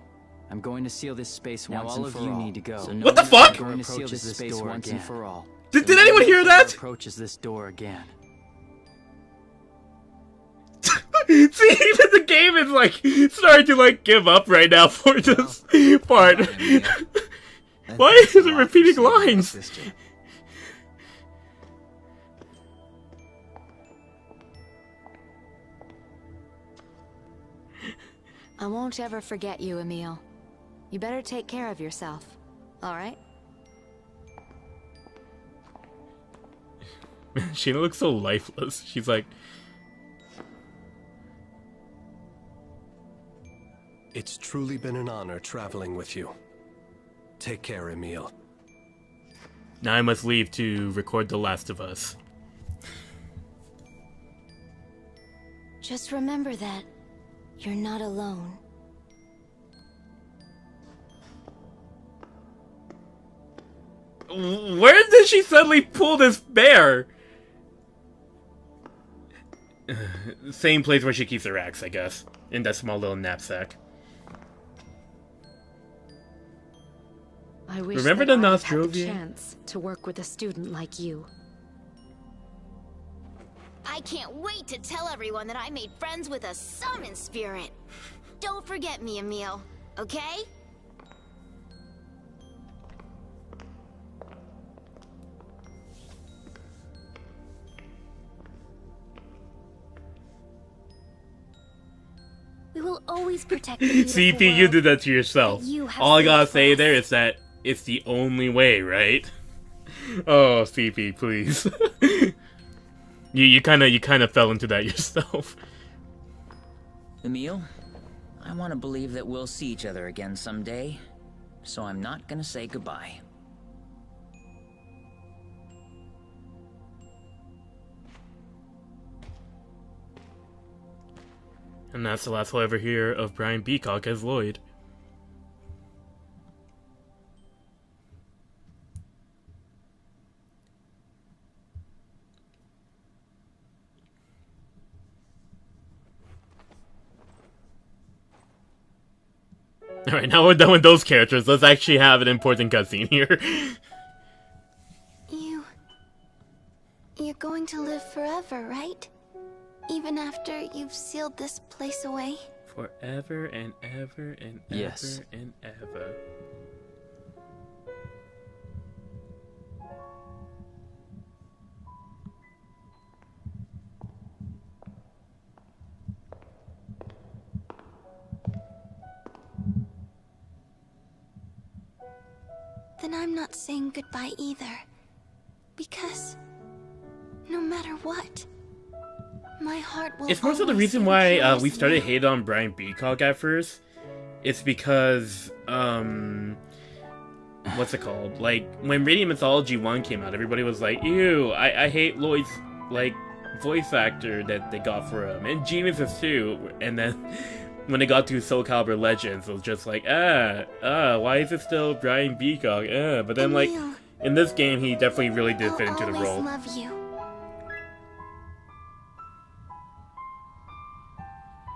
[SPEAKER 2] I'm going to seal this space
[SPEAKER 6] Now
[SPEAKER 2] once
[SPEAKER 6] all
[SPEAKER 2] and
[SPEAKER 6] of
[SPEAKER 2] for
[SPEAKER 6] you
[SPEAKER 2] all.
[SPEAKER 6] need to go.
[SPEAKER 2] So
[SPEAKER 6] So
[SPEAKER 2] no
[SPEAKER 1] What the
[SPEAKER 2] one
[SPEAKER 1] fuck?
[SPEAKER 2] ever going to seal this space once and for all.
[SPEAKER 1] Did
[SPEAKER 2] So no
[SPEAKER 1] anyone
[SPEAKER 2] one
[SPEAKER 1] hear
[SPEAKER 2] ever
[SPEAKER 1] that?
[SPEAKER 2] approaches this door again.
[SPEAKER 1] See, even the game is like starting to like give up right now for this part. Why is it repeating lines?
[SPEAKER 7] I won't ever forget you, Emil. You better take care of yourself, alright?
[SPEAKER 1] Sheena looks so lifeless. She's like,
[SPEAKER 5] It's truly been an honor traveling with you. Take care, Emil.
[SPEAKER 1] now I must leave to record The Last of Us.
[SPEAKER 3] Just remember that you're not alone.
[SPEAKER 1] Where did she suddenly pull this bear? Same place where she keeps her axe, I guess. In that small little knapsack.
[SPEAKER 7] I wish
[SPEAKER 1] Remember
[SPEAKER 7] that
[SPEAKER 1] the
[SPEAKER 7] I had the
[SPEAKER 1] Nostrovia?
[SPEAKER 7] chance to work with a student like you.
[SPEAKER 3] I can't wait to tell everyone that I made friends with a summon spirit. Don't forget me, Emil, okay? We will always protect the beautiful
[SPEAKER 1] CP, you
[SPEAKER 3] world.
[SPEAKER 1] did that to yourself.
[SPEAKER 3] that you have
[SPEAKER 1] All I gotta
[SPEAKER 3] saved for
[SPEAKER 1] say
[SPEAKER 3] us.
[SPEAKER 1] there is that it's the only way, right? Oh, CP, please. you kind of fell into that yourself.
[SPEAKER 6] Emil, I want to believe that we'll see each other again someday, so I'm not gonna say goodbye.
[SPEAKER 1] And that's the last we'll ever hear of Brian Beacock as Lloyd. Alright, now we're done with those characters. Let's actually have an important cutscene here.
[SPEAKER 3] You're going to live forever, right? Even after you've sealed this place away?
[SPEAKER 1] Forever and ever and ever
[SPEAKER 2] Yes.
[SPEAKER 1] and ever.
[SPEAKER 3] then I'm not saying goodbye either. Because no matter what, my heart will
[SPEAKER 1] It's more so the
[SPEAKER 3] always
[SPEAKER 1] reason
[SPEAKER 3] be
[SPEAKER 1] why
[SPEAKER 3] yours,
[SPEAKER 1] we started
[SPEAKER 3] Emil.
[SPEAKER 1] hating on Brian Beacock at first. It's because, what's it called? Like, when Radiant Mythology 1 came out, everybody was like, ew, I hate Lloyd's, like, voice actor that they got for him. And Genesis too. And then, when it got to Soul Calibur Legends, it was just like, why is it still Brian Beacock? But then, like,
[SPEAKER 3] Emil,
[SPEAKER 1] in this game, he definitely really did fit into the
[SPEAKER 3] I'll always
[SPEAKER 1] role.
[SPEAKER 3] love you.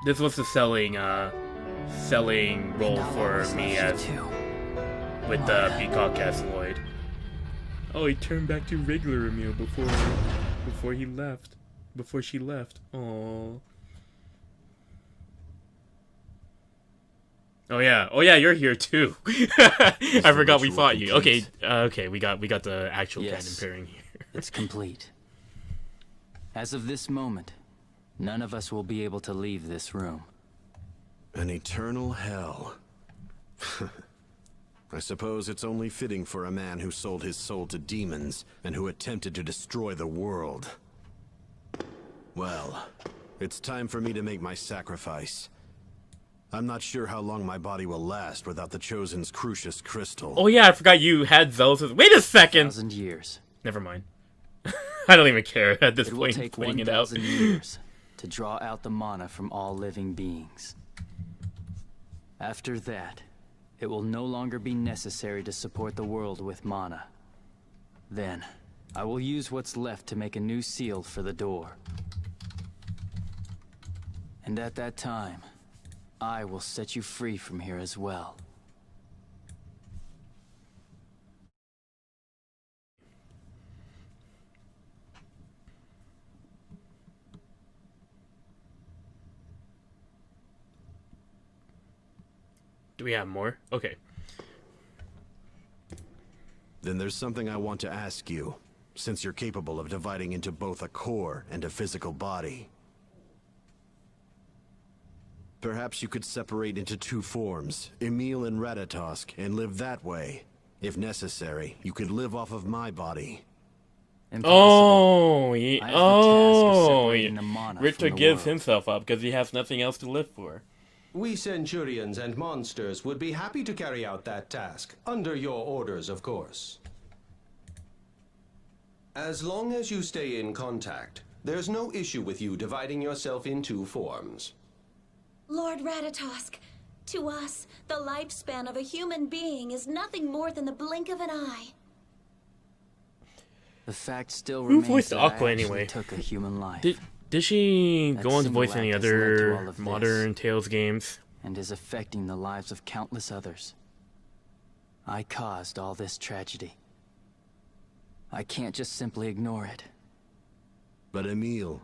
[SPEAKER 1] This was the selling role
[SPEAKER 2] And I'll
[SPEAKER 1] for
[SPEAKER 2] always
[SPEAKER 1] me
[SPEAKER 2] love you
[SPEAKER 1] as
[SPEAKER 2] too.
[SPEAKER 1] with the Peacock as Lloyd. Oh, he turned back to regular Emil before he left. Before she left. Aww. Oh yeah, you're here too. I forgot we fought you. Okay, okay, we got the actual
[SPEAKER 2] Yes.
[SPEAKER 1] canon pairing here.
[SPEAKER 2] It's complete. As of this moment, none of us will be able to leave this room.
[SPEAKER 4] An eternal hell. I suppose it's only fitting for a man who sold his soul to demons and who attempted to destroy the world. Well, it's time for me to make my sacrifice. I'm not sure how long my body will last without the Chosen's Crucius Crystal.
[SPEAKER 1] Oh yeah, I forgot you had Zealous. Wait a second.
[SPEAKER 2] 1,000 years.
[SPEAKER 1] Never mind. I don't even care at this
[SPEAKER 2] It will
[SPEAKER 1] point.
[SPEAKER 2] take
[SPEAKER 1] Putting it out.
[SPEAKER 2] 1,000 years to draw out the mana from all living beings. After that, it will no longer be necessary to support the world with mana. Then, I will use what's left to make a new seal for the door. And at that time, I will set you free from here as well.
[SPEAKER 1] Do we have more? Okay.
[SPEAKER 4] Then there's something I want to ask you, since you're capable of dividing into both a core and a physical body. Perhaps you could separate into two forms, Emil and Ratatosk, and live that way. If necessary, you could live off of my body.
[SPEAKER 2] Impossible.
[SPEAKER 1] Oh,
[SPEAKER 2] I have the task of separating the mana
[SPEAKER 1] Richter
[SPEAKER 2] from the
[SPEAKER 1] gives
[SPEAKER 2] world.
[SPEAKER 1] himself up because he has nothing else to live for.
[SPEAKER 5] We Centurions and monsters would be happy to carry out that task, under your orders, of course. As long as you stay in contact, there's no issue with you dividing yourself in two forms.
[SPEAKER 8] Lord Ratatosk, to us, the lifespan of a human being is nothing more than the blink of an eye.
[SPEAKER 2] The fact still
[SPEAKER 1] Who
[SPEAKER 2] remains
[SPEAKER 1] voiced
[SPEAKER 2] that
[SPEAKER 1] Aqua
[SPEAKER 2] I actually
[SPEAKER 1] anyway?
[SPEAKER 2] took a human life.
[SPEAKER 1] Did she
[SPEAKER 2] That
[SPEAKER 1] go on to voice
[SPEAKER 2] single
[SPEAKER 1] any
[SPEAKER 2] act has led to all
[SPEAKER 1] other
[SPEAKER 2] of this.
[SPEAKER 1] modern Tales games?
[SPEAKER 2] And is affecting the lives of countless others. I caused all this tragedy. I can't just simply ignore it.
[SPEAKER 4] But Emil,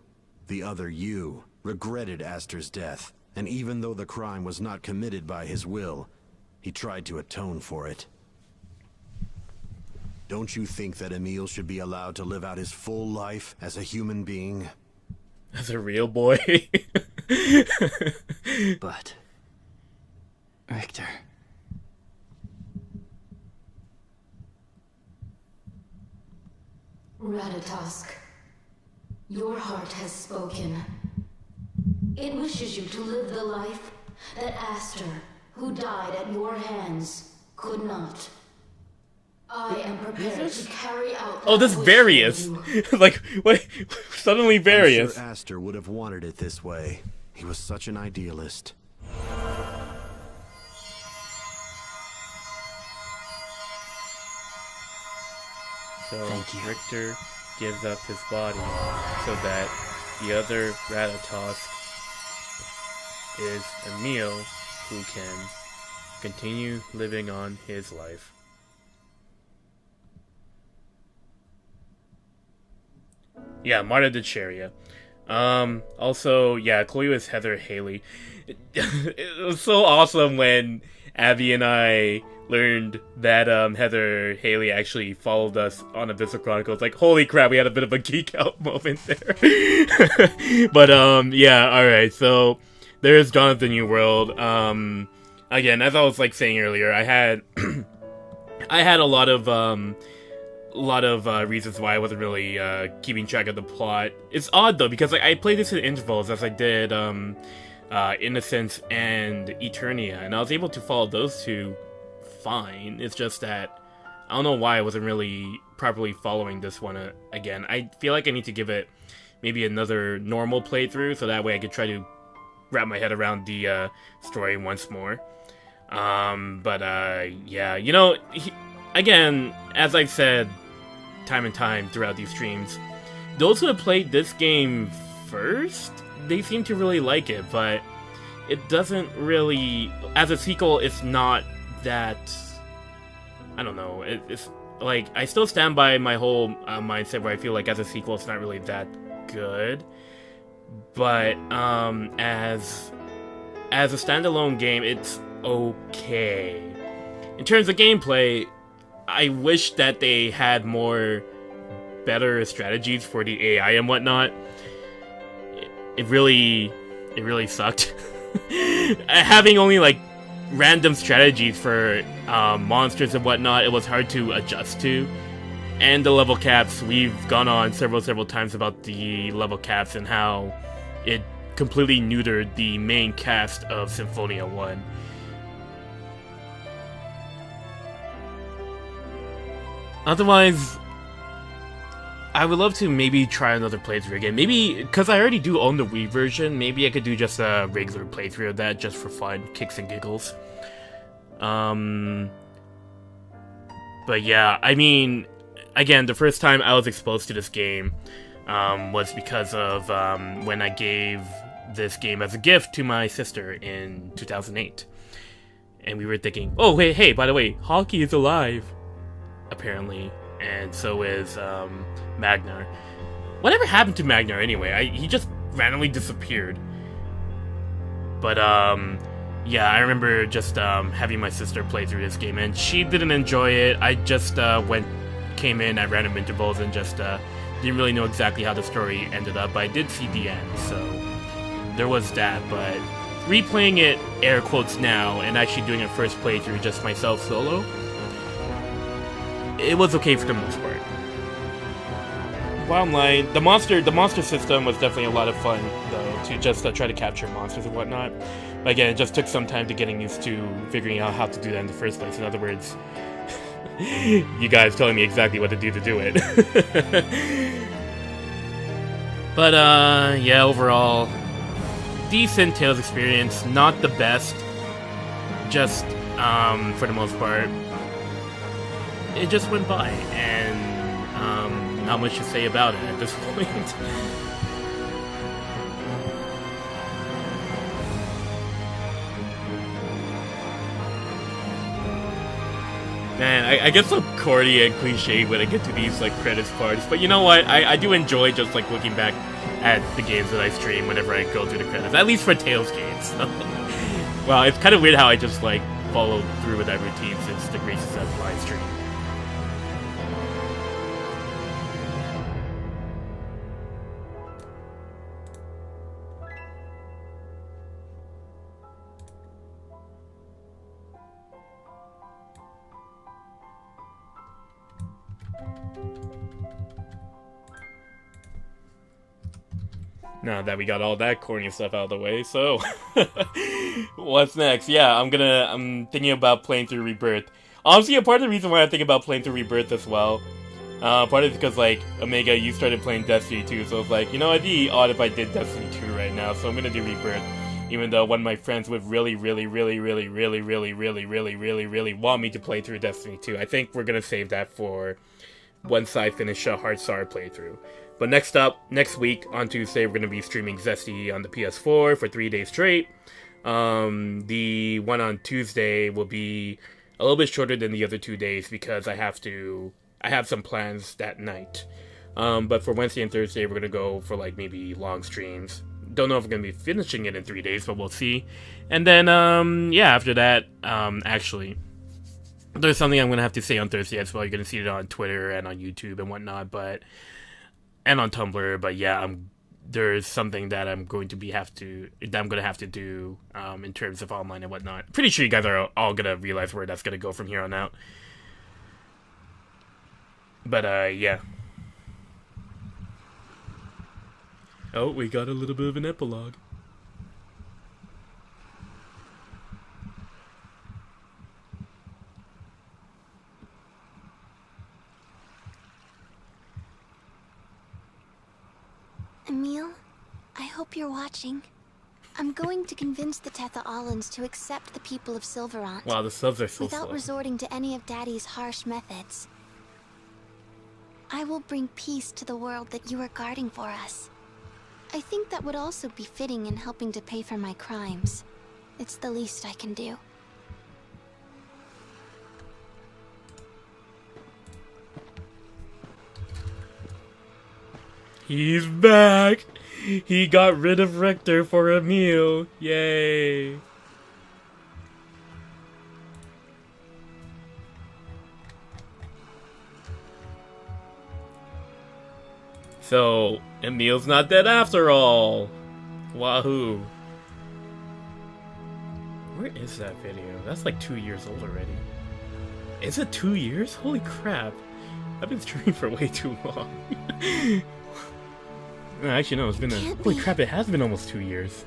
[SPEAKER 4] the other you, regretted Aster's death, and even though the crime was not committed by his will, he tried to atone for it. Don't you think that Emil should be allowed to live out his full life as a human being?
[SPEAKER 1] As a real boy?
[SPEAKER 2] But... Richter...
[SPEAKER 9] Ratatosk, your heart has spoken. It wishes you to live the life that Aster, who died at your hands, could not. I am prepared to carry out
[SPEAKER 1] Oh,
[SPEAKER 9] that
[SPEAKER 1] this
[SPEAKER 9] wish
[SPEAKER 1] Various.
[SPEAKER 9] for you.
[SPEAKER 1] Like, wait, suddenly Various.
[SPEAKER 4] I'm sure Aster would have wanted it this way. He was such an idealist.
[SPEAKER 1] So
[SPEAKER 2] Thank you.
[SPEAKER 1] Richter gives up his body so that the other Ratatosk is Emil, who can continue living on his life. Yeah, Marta did Sharia. Also, yeah, Chloe was Heather Haley. It was so awesome when Abby and I learned that Heather Haley actually followed us on Abyssal Chronicles. Like, holy crap, we had a bit of a geek out moment there. But yeah, alright, so there's Dawn of the New World. Again, as I was like saying earlier, I had I had a lot of reasons why I wasn't really keeping track of the plot. It's odd though, because like, I played this in intervals as I did Innocence and Eternia, and I was able to follow those two fine. It's just that I don't know why I wasn't really properly following this one again. I feel like I need to give it maybe another normal playthrough, so that way I could try to wrap my head around the story once more. Yeah, you know, again, as I've said time and time throughout these streams, those who have played this game first, they seem to really like it, but it doesn't really, as a sequel, it's not that, I don't know, it's like, I still stand by my whole mindset where I feel like as a sequel it's not really that good, but as a standalone game, it's okay. In terms of gameplay, I wish that they had better strategies for the AI and whatnot. It really sucked. Having only like random strategies for monsters and whatnot, it was hard to adjust to. And the level caps, we've gone on several times about the level caps and how it completely neutered the main cast of Symphonia 1. Otherwise, I would love to maybe try another playthrough again. Maybe, because I already do own the Wii version, maybe I could do just a regular playthrough of that just for fun, kicks and giggles. But yeah, I mean, again, the first time I was exposed to this game was because of when I gave this game as a gift to my sister in 2008. And we were thinking, oh, hey, by the way, Hockey is alive. Apparently, and so is Magnar. Whatever happened to Magnar anyway? He just randomly disappeared. But yeah, I remember just having my sister play through this game, and she didn't enjoy it. I just came in at random intervals and just didn't really know exactly how the story ended up. But I did see the end, so there was that. But replaying it, air quotes now, and actually doing a first playthrough just myself solo, it was okay for the most part. Bottom line, the monster system was definitely a lot of fun, though, to just try to capture monsters and whatnot. But again, it just took some time to getting used to figuring out how to do that in the first place. In other words, you guys telling me exactly what to do it. But yeah, overall, decent Tales experience, not the best, just for the most part. It just went by, and not much to say about it at this point. Man, I get so corny and cliche when I get to these like credits parts, but you know what? I do enjoy just like looking back at the games that I stream whenever I go through the credits, at least for Tales games. Well, it's kind of weird how I just like follow through with that routine since the graces of live stream. Now that we got all that corny stuff out of the way, so what's next? Yeah, I'm thinking about playing through Rebirth. Honestly, a part of the reason why I think about playing through Rebirth as well, part is because, like, Omega, you started playing Destiny 2, so it's like, you know, it'd be odd if I did Destiny 2 right now, so I'm gonna do Rebirth. Even though one of my friends would really want me to play through Destiny 2. I think we're gonna save that for once I finish a Heartstar playthrough. But next week, on Tuesday, we're going to be streaming Zesty on the PS4 for 3 days straight. The one on Tuesday will be a little bit shorter than the other 2 days because I have some plans that night. But for Wednesday and Thursday, we're going to go for like maybe long streams. Don't know if we're going to be finishing it in 3 days, but we'll see. And then, yeah, after that, actually, there's something I'm going to have to say on Thursday as well. You're going to see it on Twitter and on YouTube and whatnot, and on Tumblr, but yeah, there's something that I'm going to have to do in terms of online and whatnot. Pretty sure you guys are all gonna realize where that's gonna go from here on out. But, yeah. Oh, we got a little bit of an epilogue.
[SPEAKER 3] Emil, I hope you're watching. I'm going to convince the Tetha'alans to accept the people of Silverant.
[SPEAKER 1] Wow, the subs are so
[SPEAKER 3] without
[SPEAKER 1] slow.
[SPEAKER 3] resorting to any of Daddy's harsh methods. I will bring peace to the world that you are guarding for us. I think that would also be fitting in helping to pay for my crimes. It's the least I can do.
[SPEAKER 1] He's back! He got rid of Rector for Emil. Yay! So, Emil's not dead after all! Wahoo! Where is that video? That's like 2 years old already. Is it 2 years? Holy crap. I've been streaming for way too long. Actually, no, it's been holy crap, it has been almost 2 years.